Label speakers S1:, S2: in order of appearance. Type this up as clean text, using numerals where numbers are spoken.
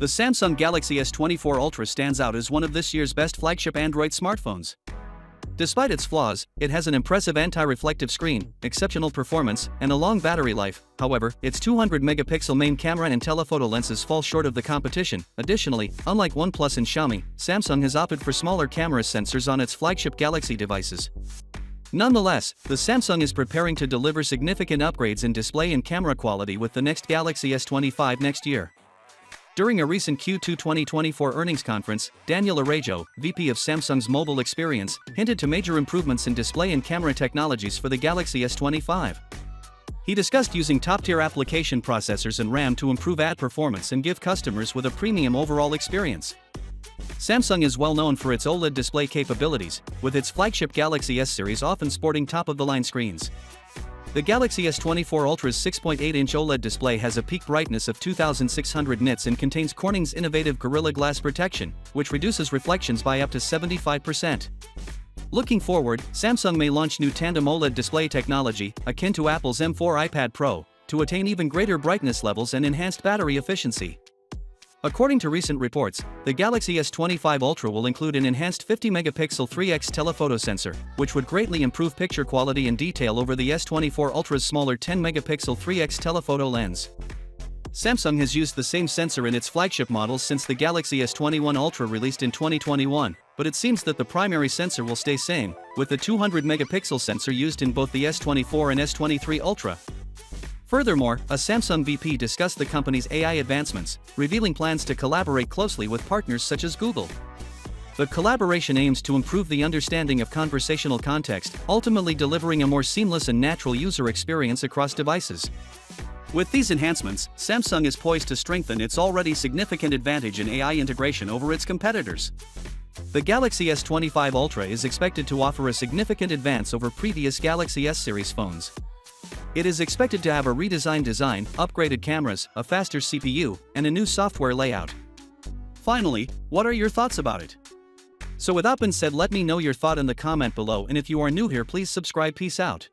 S1: The Samsung Galaxy S24 Ultra stands out as one of this year's best flagship Android smartphones. Despite its flaws, it has an impressive anti-reflective screen, exceptional performance, and a long battery life. However, its 200-megapixel main camera and telephoto lenses fall short of the competition. Additionally, unlike OnePlus and Xiaomi, Samsung has opted for smaller camera sensors on its flagship Galaxy devices. Nonetheless, the Samsung is preparing to deliver significant upgrades in display and camera quality with the next Galaxy S25 next year. During a recent Q2 2024 earnings conference, Daniel Arajo, VP of Samsung's mobile experience, hinted to major improvements in display and camera technologies for the Galaxy S25. He discussed using top-tier application processors and RAM to improve ad performance and give customers with a premium overall experience. Samsung is well known for its OLED display capabilities, with its flagship Galaxy S series often sporting top-of-the-line screens. The Galaxy S24 Ultra's 6.8-inch OLED display has a peak brightness of 2600 nits and contains Corning's innovative Gorilla Glass protection, which reduces reflections by up to 75%. Looking forward, Samsung may launch new tandem OLED display technology, akin to Apple's M4 iPad Pro, to attain even greater brightness levels and enhanced battery efficiency. According to recent reports, the Galaxy S25 Ultra will include an enhanced 50-megapixel 3x telephoto sensor, which would greatly improve picture quality and detail over the S24 Ultra's smaller 10-megapixel 3x telephoto lens. Samsung has used the same sensor in its flagship models since the Galaxy S21 Ultra released in 2021, but it seems that the primary sensor will stay same, with the 200-megapixel sensor used in both the S24 and S23 Ultra. Furthermore, a Samsung VP discussed the company's AI advancements, revealing plans to collaborate closely with partners such as Google. The collaboration aims to improve the understanding of conversational context, ultimately delivering a more seamless and natural user experience across devices. With these enhancements, Samsung is poised to strengthen its already significant advantage in AI integration over its competitors. The Galaxy S25 Ultra is expected to offer a significant advance over previous Galaxy S series phones. It is expected to have a redesigned design, upgraded cameras, a faster CPU, and a new software layout. Finally, what are your thoughts about it? So with that being said, let me know your thought in the comment below, and if you are new here, please subscribe. Peace out.